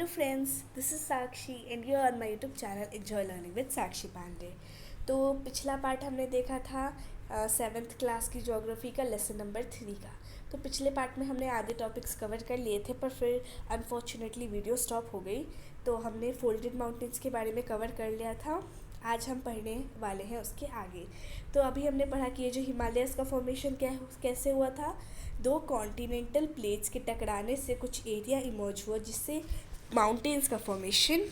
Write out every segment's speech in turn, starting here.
Hello friends, this is Sakshi and you are on my YouTube channel Enjoy Learning with Sakshi Pandey. तो पिछला part हमने देखा था seventh class की geography का लेसन नंबर 3 का। तो पिछले पार्ट में हमने आधे टॉपिक्स कवर कर लिए थे, पर फिर अनफॉर्चुनेटली वीडियो स्टॉप हो गई। तो हमने फोल्डेड माउंटेन्स के बारे में कवर कर लिया था। आज हम पढ़ने वाले हैं उसके आगे। तो अभी हमने पढ़ा कि ये जो हिमालयस का फॉर्मेशन कैसे हुआ था। दो कॉन्टिनेंटल प्लेट्स के टकराने से कुछ एरिया इमर्ज हुआ जिससे माउंटेन्स का फॉर्मेशन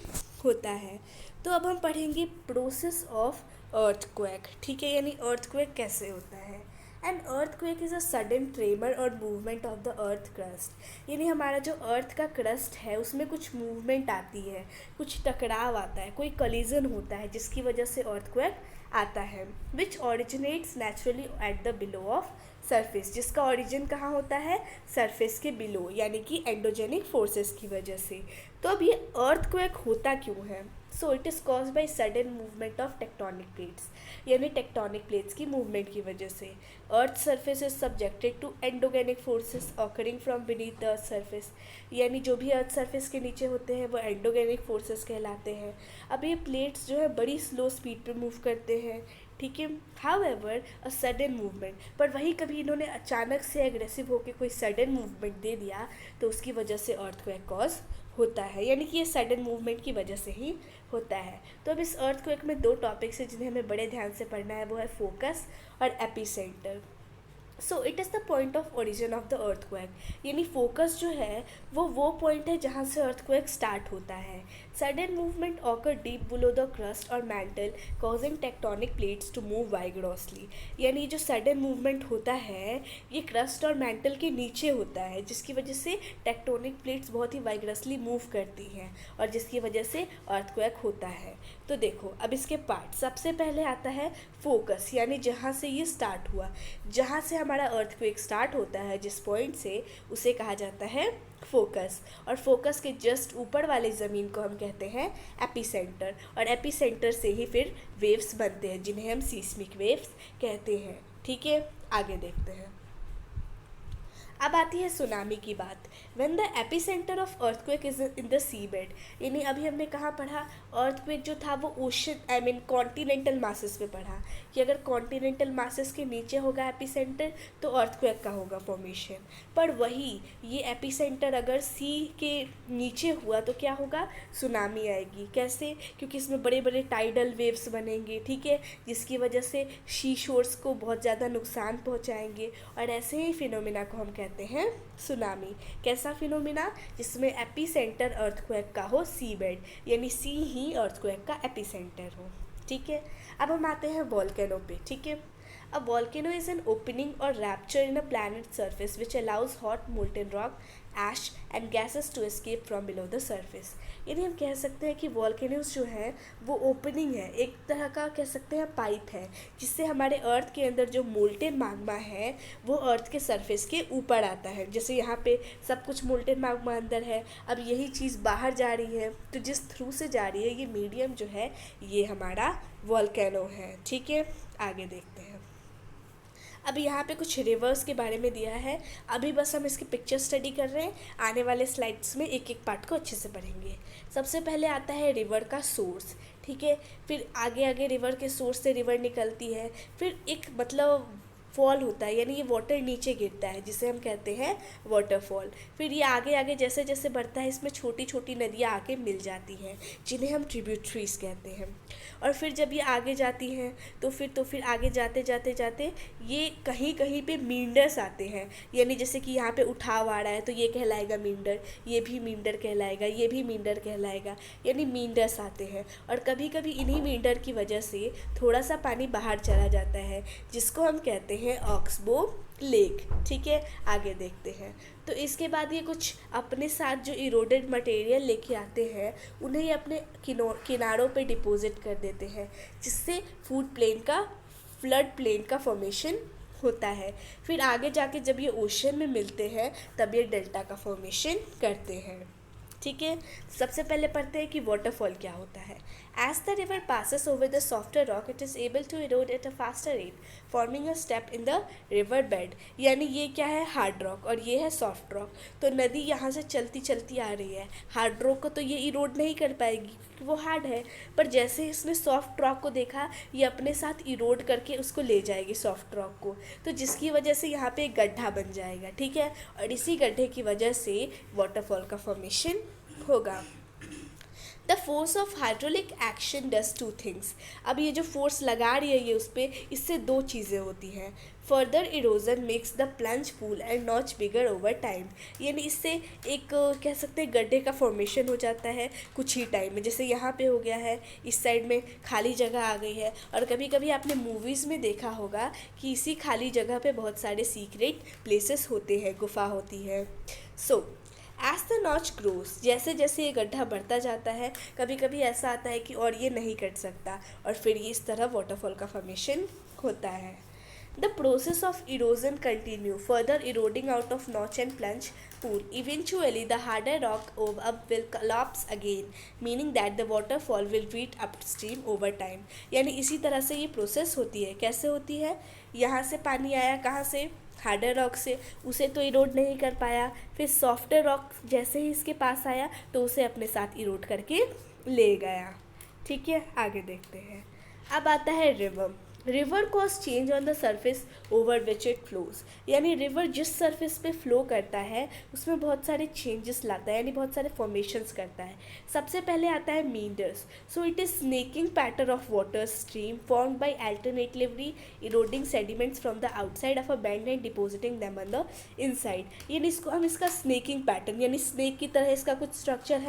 होता है। तो अब हम पढ़ेंगे प्रोसेस ऑफ अर्थक्वेक, ठीक है, यानी अर्थक्वेक कैसे होता है। And earthquake is a sudden tremor और movement of the earth crust, यानी हमारा जो अर्थ का क्रस्ट है उसमें कुछ मूवमेंट आती है, कुछ टकराव आता है, कोई कलिजन होता है जिसकी वजह से अर्थक्वेक आता है। Which originates naturally at the below of surface, जिसका ओरिजिन कहाँ होता है, सरफेस के बिलो, यानी कि एंडोजेनिक फोर्सेस की वजह से। तो अब ये अर्थक्वेक होता क्यों है। So it is caused by sudden movement of tectonic plates, यानी टेक्टोनिक प्लेट्स की मूवमेंट की वजह से। Earth surface is subjected to endogenic forces occurring from beneath the earth surface, यानी जो भी अर्थ सरफेस के नीचे होते हैं वो एंडोगेनिक फोर्सेस कहलाते हैं। अब ये प्लेट्स जो है बड़ी स्लो स्पीड पे मूव करते हैं, ठीक है। हाउएवर अ सडन मूवमेंट, पर वही कभी इन्होंने अचानक से एग्रेसिव होकर कोई सडन मूवमेंट दे दिया तो उसकी वजह से अर्थक्वेक कॉज होता है, यानी कि ये सडन मूवमेंट की वजह से ही होता है। तो अब इस अर्थक्वेक में दो टॉपिक्स हैं जिन्हें हमें बड़े ध्यान से पढ़ना है, वो है फोकस और epicentre. So it is the point of origin of the earthquake, यानी फोकस जो है वो पॉइंट है जहाँ से अर्थक्वेक स्टार्ट होता है। Sudden movement occur deep below the crust और mantle causing tectonic plates to move vigorously, यानी जो सडन मूवमेंट होता है ये क्रस्ट और मैंटल के नीचे होता है, जिसकी वजह से टेक्टोनिक प्लेट्स बहुत ही वाइग्रसली मूव करती हैं और जिसकी वजह से अर्थक्वेक होता है। तो देखो अब इसके पार्ट, सबसे पहले आता है फोकस, यानी जहाँ से ये स्टार्ट हुआ, जहाँ से हमारा अर्थक्वेक स्टार्ट होता है जिस पॉइंट से, उसे कहा जाता है फोकस। और फोकस के जस्ट ऊपर वाले ज़मीन को हम कहते हैं एपिसेंटर, और एपिसेंटर से ही फिर वेव्स बनते हैं जिन्हें हम सीस्मिक वेव्स कहते हैं, ठीक है। आगे देखते हैं। अब आती है सुनामी की बात। When the epicentre of earthquake is in the sea bed, यानी अभी हमने कहाँ पढ़ा, अर्थक्वेक जो था वो ओशन कॉन्टिनेंटल मासेस पे पढ़ा कि अगर कॉन्टिनेंटल मासेस के नीचे होगा एपिसेंटर तो अर्थक्वेक का होगा फॉर्मेशन। पर वही ये एपिसेंटर अगर सी के नीचे हुआ तो क्या होगा, सुनामी आएगी। कैसे, क्योंकि इसमें बड़े बड़े टाइडल वेव्स बनेंगे, ठीक है, जिसकी वजह से शी शोर्स को बहुत ज़्यादा नुकसान पहुँचाएंगे, और ऐसे ही फिनोमिना को हम कहते हैं सुनामी। कैसा फिनोमिना, जिसमें एपिसेंटर अर्थक्वेक का हो सी बेड, यानी सी ही अर्थक्वेक का एपिसेंटर हो, ठीक है। अब हम आते हैं वॉल्केनो पे, ठीक है। A volcano is an opening or rupture in a planet's surface which allows hot molten rock, ash and gases to escape from below the surface, यानी हम कह सकते हैं कि वॉल्केनोस जो है वो ओपनिंग है, एक तरह का कह सकते हैं पाइप है, जिससे हमारे अर्थ के अंदर जो मोल्टेन मैग्मा है वो अर्थ के सरफेस के ऊपर आता है। जैसे यहाँ पे सब कुछ मोल्टेन मैग्मा अंदर है, अब यही चीज़ बाहर जा रही है, तो जिस थ्रू से जा रही है ये मीडियम जो है ये हमारा वॉल्केनो है, ठीक है। आगे देखते हैं। अभी यहाँ पे कुछ रिवर्स के बारे में दिया है, अभी बस हम इसकी पिक्चर स्टडी कर रहे हैं, आने वाले स्लाइड्स में एक एक पार्ट को अच्छे से पढ़ेंगे। सबसे पहले आता है रिवर का सोर्स, ठीक है, फिर आगे आगे रिवर के सोर्स से रिवर निकलती है, फिर एक मतलब फॉल होता है, यानी ये वाटर नीचे गिरता है जिसे हम कहते हैं वाटरफॉल। फिर ये आगे आगे जैसे जैसे बढ़ता है इसमें छोटी छोटी नदियाँ आके मिल जाती हैं जिन्हें हम ट्रिब्यूटरीज कहते हैं। और फिर जब ये आगे जाती हैं तो फिर आगे जाते जाते जाते ये कहीं कहीं पे मींडर्स आते हैं, यानी जैसे कि यहाँ पे उठाव आ रहा है तो ये कहलाएगा मींडर, ये भी मींडर कहलाएगा, ये भी मींडर कहलाएगा, यानी मींडर्स आते हैं। और कभी कभी इन्हीं मींडर की वजह से थोड़ा सा पानी बाहर चला जाता है जिसको हम कहते हैं ऑक्सबो लेक, ठीक है। आगे देखते हैं। तो इसके बाद ये कुछ अपने साथ जो इरोडेड मटेरियल लेके आते हैं उन्हें ये अपने किनारों पे डिपॉजिट कर देते हैं, जिससे फूड प्लेन का फ्लड प्लेन का फॉर्मेशन होता है। फिर आगे जाके जब ये ओशन में मिलते हैं तब ये डेल्टा का फॉर्मेशन करते हैं। ठीक है, सबसे पहले पढ़ते हैं कि वाटरफॉल क्या होता है। As the river passes over the softer rock it is able to erode at a faster rate forming a step in the river bed. यानी ये क्या है, हार्ड रॉक और ये है सॉफ्ट रॉक। तो नदी यहाँ से चलती चलती आ रही है, हार्ड रॉक को तो ये इरोड नहीं कर पाएगी क्योंकि वो हार्ड है, पर जैसे ही इसने सॉफ्ट रॉक को देखा ये अपने साथ इरोड करके उसको ले जाएगी सॉफ्ट रॉक को, तो जिसकी वजह से यहाँ पे एक गड्ढा बन जाएगा। ठीक है, और इसी गड्ढे की वजह से वाटरफॉल का फॉर्मेशन होगा। The force of hydraulic action does two things. अब ये जो फोर्स लगा रही है ये उस पर, इससे दो चीज़ें होती हैं। Further erosion makes the plunge pool and notch bigger over time. यानी इससे एक कह सकते हैं गड्ढे का फॉर्मेशन हो जाता है कुछ ही टाइम में। जैसे यहाँ पे हो गया है, इस साइड में खाली जगह आ गई है, और कभी कभी आपने मूवीज़ में देखा होगा कि इसी खाली जगह पे बहुत सारे सीक्रेट प्लेसेस होते हैं, गुफा होती है। So as the notch grows, जैसे जैसे ये गड्ढा बढ़ता जाता है, कभी कभी ऐसा आता है कि और ये नहीं कट सकता, और फिर ये इस तरह वाटरफॉल का फॉर्मेशन होता है। The process of erosion continue further eroding out of notch and plunge pool. Eventually, the harder rock up will collapse again, meaning that the waterfall will retreat upstream over time. यानी इसी तरह से ये process होती है। कैसे होती है, यहाँ से पानी आया, कहाँ से, हार्डर रॉक से, उसे तो इरोड नहीं कर पाया, फिर सॉफ्टर रॉक जैसे ही इसके पास आया तो उसे अपने साथ इरोड करके ले गया। ठीक है, आगे देखते हैं। अब आता है river. River cause change on the surface over which it flows. यानी रिवर जिस सरफेस पे फ्लो करता है उसमें बहुत सारे चेंजेस लाता है, यानी बहुत सारे फॉर्मेशंस करता है। सबसे पहले आता है meanders. So it is snaking pattern of water stream formed by alternatively eroding sediments from the outside of a bend and depositing them on the inside. यानी इसको हम इसका स्नेकिंग पैटर्न, यानी स्नेक की तरह इसका कुछ स्ट्रक्चर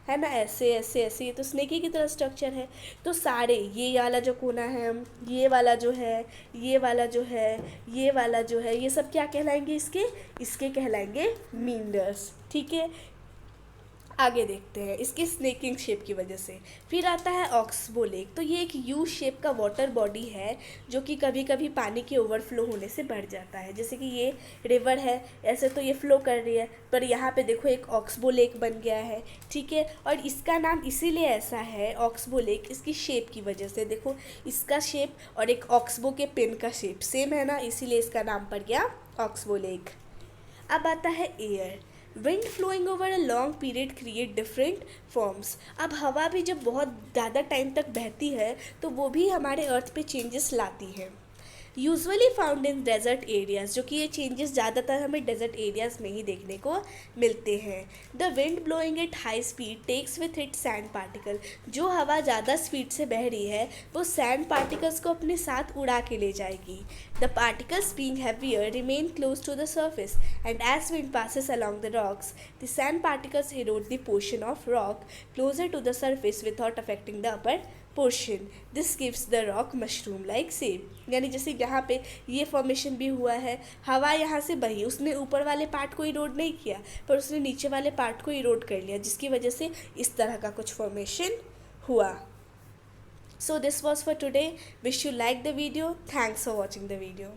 है ना, ऐसे ऐसे ऐसे, ये तो स्नेक की तरह स्ट्रक्चर है। तो सारे ये वाला जो कोना है, ये वाला जो है, ये वाला जो है, ये वाला जो है, ये सब क्या कहलाएंगे, इसके कहलाएंगे मींडर्स। ठीक है, आगे देखते हैं इसके स्नेकिंग शेप की वजह से। फिर आता है ऑक्सबो लेक। तो ये एक यू शेप का वाटर बॉडी है जो कि कभी कभी पानी के ओवरफ्लो होने से बढ़ जाता है। जैसे कि ये रिवर है, ऐसे तो ये फ्लो कर रही है, पर यहाँ पे देखो एक ऑक्सबो लेक बन गया है। ठीक है, और इसका नाम इसीलिए ऐसा है ऑक्सबो लेक, इसकी शेप की वजह से। देखो इसका शेप और एक ऑक्सबो के पेन का शेप सेम है ना, इसीलिए इसका नाम पड़ गया ऑक्सबो लेक। अब आता है air. Wind flowing over a long period create different forms. अब हवा भी जब बहुत ज़्यादा टाइम तक बहती है तो वो भी हमारे अर्थ पे चेंजेस लाती है। Usually found in desert areas, जो कि ये चेंजेस ज़्यादातर हमें डेजर्ट एरियाज़ में ही देखने को मिलते हैं। The wind blowing at high speed takes with it sand particle. जो हवा ज़्यादा स्पीड से बह रही है वो सैंड पार्टिकल्स को अपने साथ उड़ा के ले जाएगी। The particles being heavier remain close to the surface and as wind passes along the rocks, the sand particles erode the portion of rock closer to the surface without affecting the upper portion. This gives the rock mushroom like shape. यानी जैसे यहाँ पे ये formation भी हुआ है, हवा यहाँ से बही, उसने ऊपर वाले पार्ट को इरोड नहीं किया पर उसने नीचे वाले पार्ट को इरोड कर लिया, जिसकी वजह से इस तरह का कुछ फॉर्मेशन हुआ। So this was for today. Wish you like the video. Thanks for watching the video.